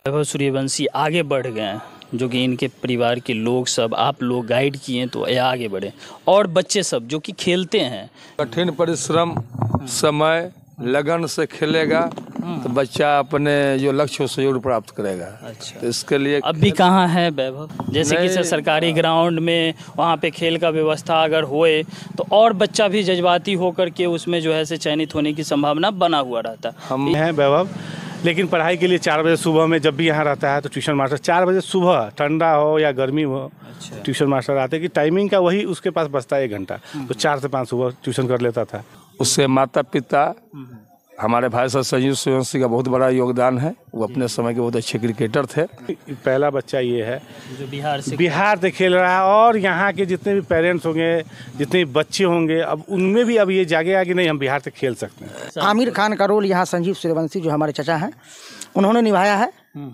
वैभव सूर्यवंशी आगे बढ़ गए हैं, जो कि इनके परिवार के लोग सब आप लोग गाइड किए तो ये आगे बढ़े, और बच्चे सब जो कि खेलते हैं। कठिन परिश्रम, समय, लगन से खेलेगा तो बच्चा अपने जो लक्ष्य से जरूर प्राप्त करेगा। अच्छा, तो इसके लिए अभी कहाँ है वैभव? जैसे कि सरकारी ग्राउंड में वहाँ पे खेल का व्यवस्था अगर होए तो और बच्चा भी जज्बाती होकर के उसमें जो है से चयनित होने की संभावना बना हुआ रहता। हम हैं वैभव, लेकिन पढ़ाई के लिए 4 बजे सुबह में जब भी यहाँ रहता है तो ट्यूशन मास्टर 4 बजे सुबह, ठंडा हो या गर्मी हो, अच्छा, ट्यूशन मास्टर आते हैं कि टाइमिंग का वही उसके पास बचता है 1 घंटा, तो 4 से 5 सुबह ट्यूशन कर लेता था। उससे माता पिता हमारे भाई साहब संजीव सूर्यवंशी का बहुत बड़ा योगदान है। वो अपने समय के बहुत अच्छे क्रिकेटर थे। पहला बच्चा ये है जो बिहार से खेल रहा है, और यहाँ के जितने भी पेरेंट्स होंगे, जितने भी बच्चे होंगे, अब उनमें भी अब ये जागेगा कि नहीं हम बिहार से खेल सकते हैं। आमिर खान का रोल यहाँ संजीव सूर्यवंशी जो हमारे चचा हैं उन्होंने निभाया है,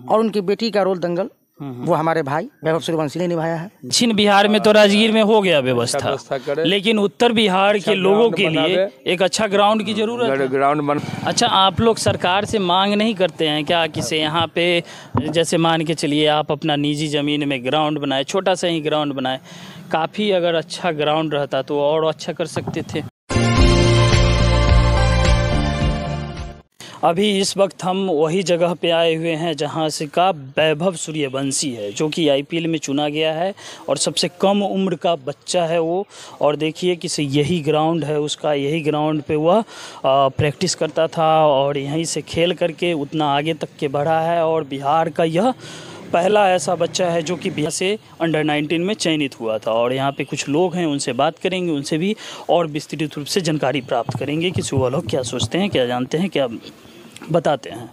और उनकी बेटी का रोल दंगल वो हमारे भाई वैभव सूर्यवंशी ने निभाया है। दक्षिण बिहार में तो राजगीर में हो गया व्यवस्था, लेकिन उत्तर बिहार के लोगों के लिए एक अच्छा ग्राउंड की जरूरत है। ग्राउंड अच्छा, आप लोग सरकार से मांग नहीं करते हैं क्या किसे यहाँ पे, जैसे मान के चलिए आप अपना निजी ज़मीन में ग्राउंड बनाए, छोटा सा ही ग्राउंड बनाए, काफ़ी अगर अच्छा ग्राउंड रहता तो और अच्छा कर सकते थे। अभी इस वक्त हम वही जगह पे आए हुए हैं जहां से का वैभव सूर्यवंशी है, जो कि आईपीएल में चुना गया है और सबसे कम उम्र का बच्चा है वो। और देखिए कि यही ग्राउंड है उसका, यही ग्राउंड पे वह प्रैक्टिस करता था और यहीं से खेल करके उतना आगे तक के बढ़ा है। और बिहार का यह पहला ऐसा बच्चा है जो कि बिहार से अंडर 19 में चयनित हुआ था। और यहाँ पे कुछ लोग हैं, उनसे बात करेंगे, उनसे भी और विस्तृत रूप से जानकारी प्राप्त करेंगे कि वो लोग क्या सोचते हैं, क्या जानते हैं, क्या बताते हैं।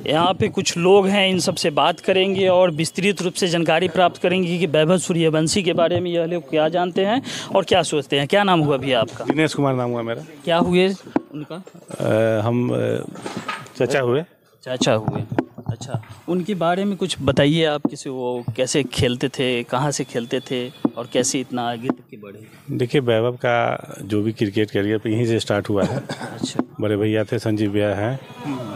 यहाँ पे कुछ लोग हैं, इन सब से बात करेंगे और विस्तृत रूप से जानकारी प्राप्त करेंगे कि वैभव सूर्यवंशी के बारे में यह लोग क्या जानते हैं और क्या सोचते हैं। क्या नाम हुआ भैया आपका? दिनेश कुमार नाम हुआ मेरा। क्या हुए उनका? हम चाचा हुए। चाचा हुए, अच्छा। उनके बारे में कुछ बताइए आप, किसी वो कैसे खेलते थे, कहाँ से खेलते थे और कैसे इतना आगे तक के बढ़े? देखिए, वैभव का जो भी क्रिकेट करियर पे यहीं से स्टार्ट हुआ है। अच्छा, बड़े भैया थे संजीव भैया हैं,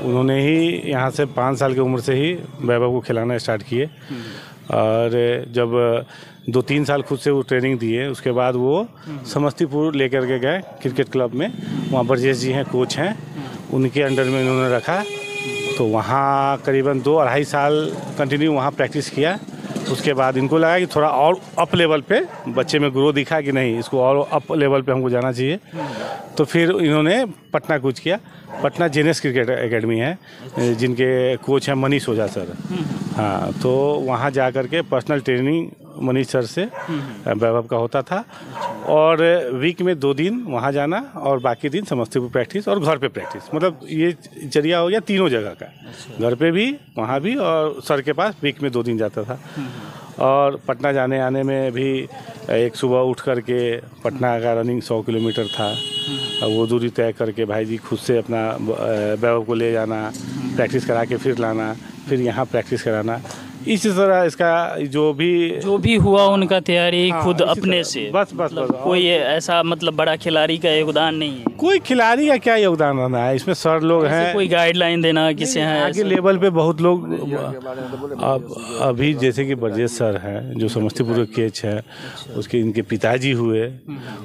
उन्होंने ही यहाँ से 5 साल की उम्र से ही वैभव को खिलाना स्टार्ट किए। और जब 2-3 साल खुद से वो ट्रेनिंग दिए, उसके बाद वो समस्तीपुर लेकर के गए क्रिकेट क्लब में। वहाँ ब्रजेश जी हैं, कोच हैं, उनके अंडर में इन्होंने रखा। तो वहाँ करीबन 2-2.5 साल कंटिन्यू वहाँ प्रैक्टिस किया। उसके बाद इनको लगा कि थोड़ा और अप लेवल पे बच्चे में ग्रो दिखा कि नहीं, इसको और अप लेवल पे हमको जाना चाहिए। तो फिर इन्होंने पटना कूच किया। पटना जेनेस क्रिकेट एकेडमी है, जिनके कोच हैं मनीष ओझा सर। हाँ, तो वहाँ जा कर के पर्सनल ट्रेनिंग मनीष सर से वैभव का होता था। और वीक में 2 दिन वहाँ जाना और बाकी दिन समस्तीपुर प्रैक्टिस और घर पे प्रैक्टिस। मतलब ये जरिया हो गया तीनों जगह का, घर पे भी, वहाँ भी, और सर के पास वीक में 2 दिन जाता था। और पटना जाने आने में भी एक सुबह उठ करके पटना का रनिंग 100 किलोमीटर था, वो दूरी तय करके भाई जी खुद से अपना वैभव को ले जाना, प्रैक्टिस करा के फिर लाना, फिर यहाँ प्रैक्टिस कराना। इस तरह इसका जो भी हुआ उनका तैयारी खुद अपने से, बस कोई ऐसा मतलब बड़ा खिलाड़ी का योगदान नहीं है। कोई खिलाड़ी का क्या योगदान रहना है इसमें, सर लोग हैं, कोई गाइडलाइन देना किसे है आगे लेवल पे बहुत लोग। अभी जैसे कि ब्रजेश सर हैं जो समस्तीपुर के कोच हैं, उसके इनके पिताजी हुए,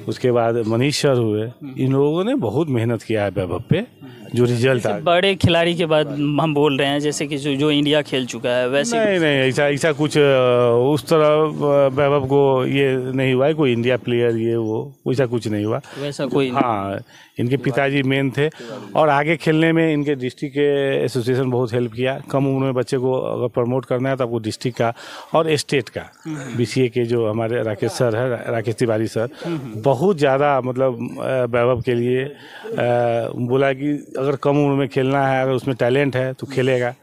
उसके बाद मनीष सर हुए, इन लोगों ने बहुत मेहनत किया है वैभव पे, जो रिजल्ट आ। बड़े खिलाड़ी के बाद हम बोल रहे हैं जैसे कि जो इंडिया खेल चुका है वैसे नहीं, ऐसा कुछ उस तरह वैभव को ये नहीं हुआ है, कोई इंडिया प्लेयर ये वो वैसा कुछ नहीं हुआ, वैसा कोई। हाँ, इनके पिताजी मेन थे और आगे खेलने में इनके डिस्ट्रिक्ट के एसोसिएशन बहुत हेल्प किया। कम उम्र में बच्चे को अगर प्रमोट करना है तो आपको डिस्ट्रिक्ट का और स्टेट का, बीसीए के जो हमारे राकेश सर है, राकेश तिवारी सर, बहुत ज़्यादा मतलब वैभव के लिए बोला कि अगर कम उम्र में खेलना है, अगर उसमें टैलेंट है तो खेलेगा,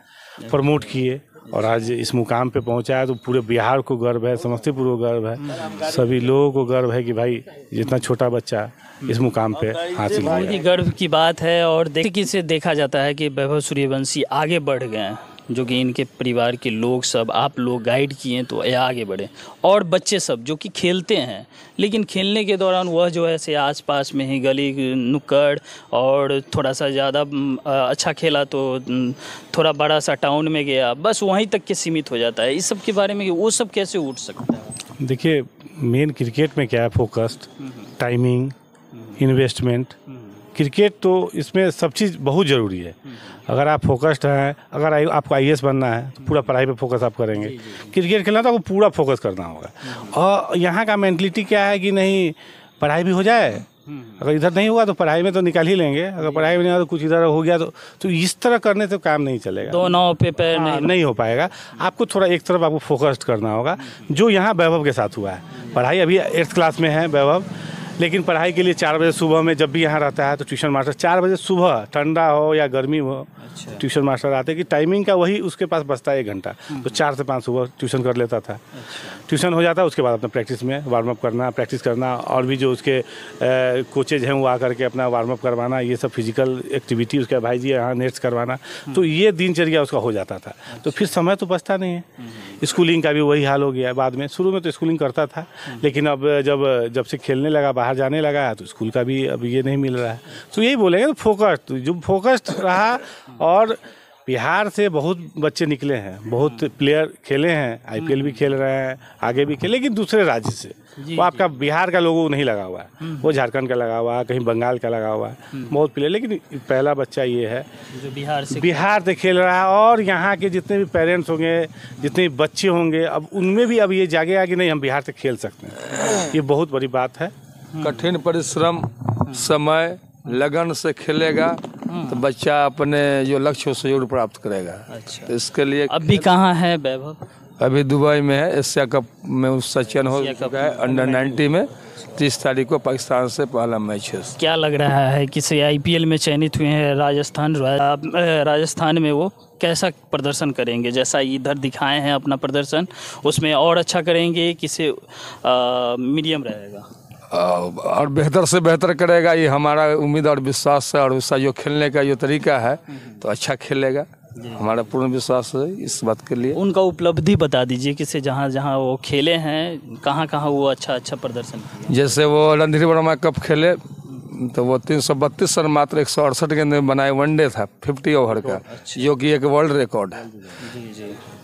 प्रमोट किए। और आज इस मुकाम पे पहुंचा है तो पूरे बिहार को गर्व है, समस्तीपुर को गर्व है, सभी लोगों को गर्व है कि भाई जितना छोटा बच्चा इस मुकाम पे हासिल किया। बहुत ही गर्व की बात है। और से देखा जाता है कि वैभव सूर्यवंशी आगे बढ़ गए हैं, जो कि इनके परिवार के लोग सब आप लोग गाइड किए तो ये आगे बढ़े, और बच्चे सब जो कि खेलते हैं लेकिन खेलने के दौरान वह जो है से आसपास में ही गली नुक्कड़ और थोड़ा सा ज़्यादा अच्छा खेला तो थोड़ा बड़ा सा टाउन में गया, बस वहीं तक के सीमित हो जाता है। इस सब के बारे में वो सब कैसे उठ सकता है? देखिए, मेन क्रिकेट में क्या है, फोकस्ड, टाइमिंग, इन्वेस्टमेंट। क्रिकेट तो इसमें सब चीज़ बहुत ज़रूरी है। अगर आप फोकस्ड हैं, अगर आपको IAS बनना है तो पूरा पढ़ाई पे फोकस आप करेंगे। क्रिकेट खेलना तो आपको पूरा फोकस करना होगा। और यहाँ का मेंटलिटी क्या है कि नहीं, पढ़ाई भी हो जाए, अगर इधर नहीं हुआ तो पढ़ाई में तो निकाल ही लेंगे, अगर पढ़ाई में नहीं हुआ तो कुछ इधर हो गया तो इस तरह करने से काम नहीं चलेगा। दो नाव पे पैर नहीं हो पाएगा। आपको थोड़ा एक तरफ आपको फोकस्ड करना होगा, जो यहाँ वैभव के साथ हुआ है। पढ़ाई अभी 8th क्लास में है वैभव, लेकिन पढ़ाई के लिए 4 बजे सुबह में जब भी यहाँ रहता है तो ट्यूशन मास्टर 4 बजे सुबह, ठंडा हो या गर्मी हो, ट्यूशन मास्टर आते कि टाइमिंग का वही उसके पास बचता है 1 घंटा, तो 4 से 5 सुबह ट्यूशन कर लेता था। ट्यूशन हो जाता, उसके बाद अपना प्रैक्टिस में वार्म अप करना, प्रैक्टिस करना, और भी जो उसके कोचेज हैं वो आकर के अपना वार्म अप करवाना, ये सब फिजिकल एक्टिविटी उसके भाई जी यहाँ नेट्स करवाना, तो ये दिनचर्या उसका हो जाता था। तो फिर समय तो बचता नहीं है। स्कूलिंग का भी वही हाल हो गया बाद में। शुरू में तो स्कूलिंग करता था, लेकिन अब जब से खेलने लगा, बाहर जाने लगा, तो स्कूल का भी अब ये नहीं मिल रहा है। तो यही बोलेंगे तो फोकस्ड, जो फोकस्ड रहा। और बिहार से बहुत बच्चे निकले हैं, बहुत प्लेयर खेले हैं, IPL भी खेल रहे हैं, आगे भी खेले, लेकिन दूसरे राज्य से। वो आपका बिहार का लोगो नहीं लगा हुआ है, वो झारखंड का लगा हुआ है, कहीं बंगाल का लगा हुआ है, बहुत प्लेयर। लेकिन पहला बच्चा ये है जो बिहार से खेल रहा है। और यहाँ के जितने भी पेरेंट्स होंगे, जितने भी बच्चे होंगे, अब उनमें भी अब ये जागेगा कि नहीं, हम बिहार से खेल सकते हैं। ये बहुत बड़ी बात है। कठिन परिश्रम, समय, लगन से खेलेगा तो बच्चा अपने जो लक्ष्य उसे जरूर प्राप्त करेगा। अच्छा। तो इसके लिए अभी कहाँ है वैभव? अभी दुबई में है। एशिया कप में उसका चयन हो चुका है। अंडर 90 में 30 तारीख को पाकिस्तान से पहला मैच है। क्या लग रहा है कि से IPL में चयनित हुए हैं राजस्थान में, वो कैसा प्रदर्शन करेंगे? जैसा इधर दिखाए हैं अपना प्रदर्शन, उसमें और अच्छा करेंगे कि से मीडियम रहेगा? और बेहतर से बेहतर करेगा, ये हमारा उम्मीद और विश्वास है। और उसका जो खेलने का जो तरीका है तो अच्छा खेलेगा, हमारा पूर्ण विश्वास है इस बात के लिए। उनका उपलब्धि बता दीजिए कि से जहाँ जहाँ वो खेले हैं, कहाँ कहाँ वो अच्छा प्रदर्शन किया। जैसे वो रणधीर वर्मा कप खेले तो वो 332 रन मात्र 168 गेंद में बनाए, वनडे था 50 ओवर का, जो कि एक वर्ल्ड रिकॉर्ड है।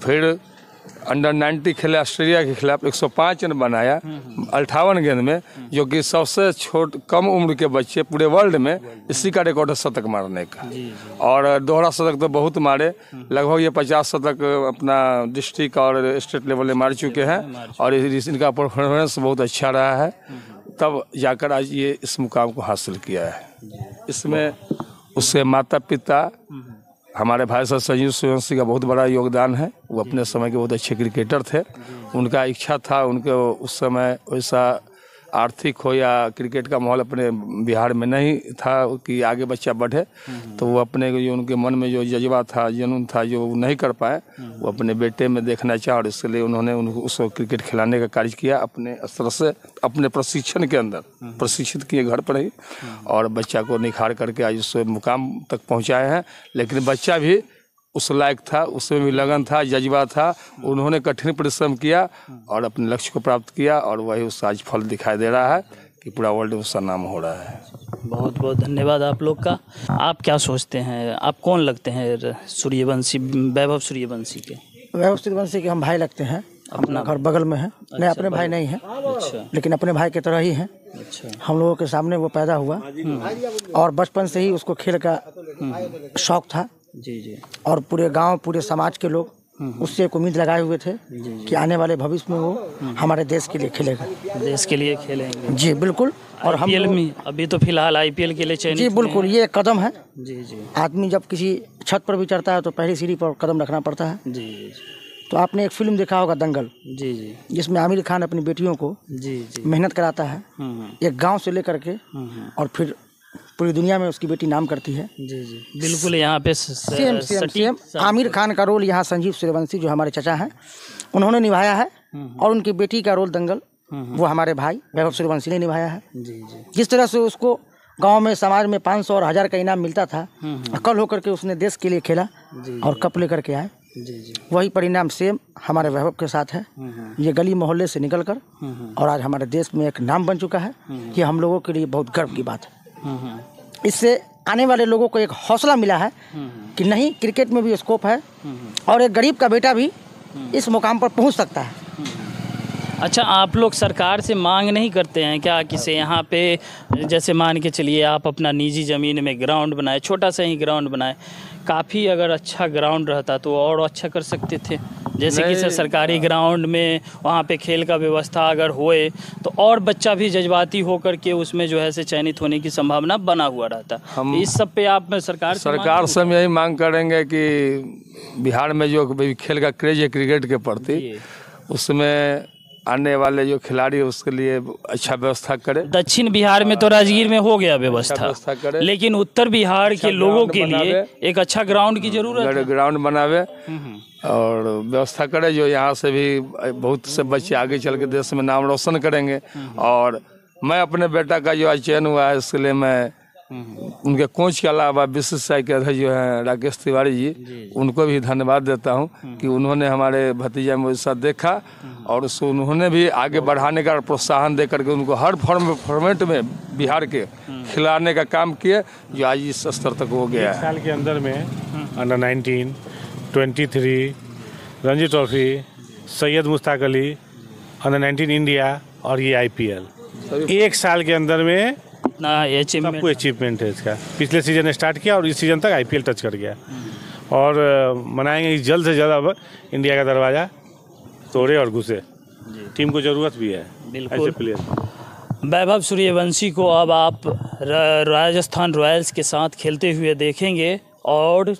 फिर अंडर 90 खेले ऑस्ट्रेलिया के खिलाफ, 105 रन बनाया 58 गेंद में, जो कि सबसे कम उम्र के बच्चे पूरे वर्ल्ड में इसी का रिकॉर्ड है शतक मारने का। और दोहरा शतक तो बहुत मारे, लगभग ये 50 शतक अपना डिस्ट्रिक्ट और स्टेट लेवल में मार चुके हैं। और इनका परफॉर्मेंस बहुत अच्छा रहा है, तब जाकर आज ये इस मुकाम को हासिल किया है। इसमें उससे माता पिता हमारे भाई साहब संजीव सूर्यवंशी का बहुत बड़ा योगदान है। वो अपने समय के बहुत अच्छे क्रिकेटर थे। उनका इच्छा था, उनके उस समय वैसा आर्थिक हो या क्रिकेट का माहौल अपने बिहार में नहीं था कि आगे बच्चा बढ़े, तो वो अपने जो उनके मन में जो जज्बा था, जुनून था, जो नहीं कर पाए, वो अपने बेटे में देखना चाहा। और इसके लिए उन्होंने उसको क्रिकेट खिलाने का कार्य किया, अपने स्तर से, अपने प्रशिक्षण के अंदर प्रशिक्षित किए घर पर ही, और बच्चा को निखार करके आज उस मुकाम तक पहुँचाए हैं। लेकिन बच्चा भी उस लायक था, उसमें भी लगन था, जज्बा था। उन्होंने कठिन परिश्रम किया और अपने लक्ष्य को प्राप्त किया, और वही उसका आज फल दिखाई दे रहा है कि पूरा वर्ल्ड में उसका नाम हो रहा है। बहुत बहुत धन्यवाद आप लोग का। आप क्या सोचते हैं, आप कौन लगते हैं सूर्यवंशी, वैभव सूर्यवंशी के? वैभव सूर्यवंशी के हम भाई लगते हैं, अपना घर बगल में है। नहीं, अपने भाई नहीं है, लेकिन अपने भाई की तरह ही है। हम लोगों के सामने वो पैदा हुआ और बचपन से ही उसको खेल का शौक था। जी। और पूरे गांव, पूरे समाज के लोग उससे एक उम्मीद लगाए हुए थे कि आने वाले भविष्य में वो हमारे देश के लिए खेलेगा, देश के लिए खेलेंगे। जी बिल्कुल। और हम IPL में अभी तो फिलहाल IPL के लिए चयनित। जी बिल्कुल, ये एक कदम है। जी। आदमी जब किसी छत पर भी चढ़ता है तो पहली सीढ़ी पर कदम रखना पड़ता है। जी। तो आपने एक फिल्म देखा होगा, दंगल। जी। जिसमें आमिर खान अपनी बेटियों को मेहनत कराता है, एक गाँव से लेकर के, और फिर पूरी दुनिया में उसकी बेटी नाम करती है। जी। बिल्कुल, यहाँ पे सेम आमिर खान का रोल यहाँ संजीव सूर्यवंशी जो हमारे चाचा हैं उन्होंने निभाया है, और उनकी बेटी का रोल दंगल वो हमारे भाई वैभव सूर्यवंशी ने निभाया है। जी। जिस तरह से उसको गांव में, समाज में 500 और 1000 का इनाम मिलता था, कल होकर के उसने देश के लिए खेला और कप लेकर के आए। जी। वही परिणाम सेम हमारे वैभव के साथ है। ये गली मोहल्ले से निकलकर और आज हमारे देश में एक नाम बन चुका है। ये हम लोगों के लिए बहुत गर्व की बात है। इससे आने वाले लोगों को एक हौसला मिला है कि नहीं, क्रिकेट में भी स्कोप है और एक गरीब का बेटा भी इस मुकाम पर पहुंच सकता है। अच्छा, आप लोग सरकार से मांग नहीं करते हैं क्या कि यहाँ पे जैसे मान के चलिए आप अपना निजी ज़मीन में ग्राउंड बनाए, छोटा सा ही ग्राउंड बनाए, काफ़ी अगर अच्छा ग्राउंड रहता तो और अच्छा कर सकते थे। जैसे कि सरकारी ग्राउंड में वहाँ पे खेल का व्यवस्था अगर होए तो और बच्चा भी जज्बाती होकर के उसमें जो है से चयनित होने की संभावना बना हुआ रहता। हम इस सब पे आप सरकार से हम यही मांग करेंगे कि बिहार में जो खेल का क्रेज है क्रिकेट के प्रति, उसमें आने वाले जो खिलाड़ी है उसके लिए अच्छा व्यवस्था करे। दक्षिण बिहार में तो राजगीर में हो गया व्यवस्था करे, लेकिन उत्तर बिहार के लोगों के लिए एक अच्छा ग्राउंड की जरूरत है। ग्राउंड बनावे और व्यवस्था करे, जो यहाँ से भी बहुत से बच्चे आगे चल के देश में नाम रोशन करेंगे। और मैं अपने बेटा का जो आज चयन हुआ है उसके लिए मैं उनके कोच के अलावा BCCI के अध्यक्ष जो हैं राकेश तिवारी जी, उनको भी धन्यवाद देता हूं कि उन्होंने हमारे भतीजा में साथ देखा और उसको उन्होंने भी आगे बढ़ाने का प्रोत्साहन दे करके उनको हर फॉर्मेट में बिहार के खिलाने का काम किए, जो आज इस स्तर तक हो गया है। साल के अंदर में under 19, 23, Ranji trophy, Syed Mushtaq Ali, under 19 India और ये IPL, एक साल के अंदर में सब कुछ अचीवमेंट है इसका। पिछले सीजन स्टार्ट किया और इस सीजन तक IPL टच कर गया और मनाएंगे जल्द से जल्द अब इंडिया का दरवाज़ा तोड़े और घुसे। टीम को ज़रूरत भी है ऐसे प्लेयर। वैभव सूर्यवंशी को अब आप राजस्थान रॉयल्स के साथ खेलते हुए देखेंगे और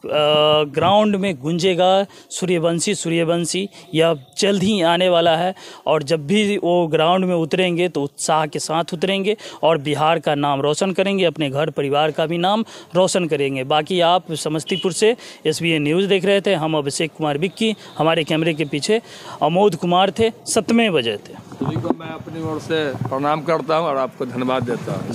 ग्राउंड में गूंजेगा सूर्यवंशी, यह जल्द ही आने वाला है। और जब भी वो ग्राउंड में उतरेंगे तो उत्साह के साथ उतरेंगे और बिहार का नाम रोशन करेंगे, अपने घर परिवार का भी नाम रोशन करेंगे। बाकी आप समस्तीपुर से SBA न्यूज़ देख रहे थे, हम अभिषेक कुमार बिक्की, हमारे कैमरे के पीछे अमोद कुमार थे, 7वें बजे थे। सभी को मैं अपनी ओर से प्रणाम करता हूँ और आपको धन्यवाद देता हूँ।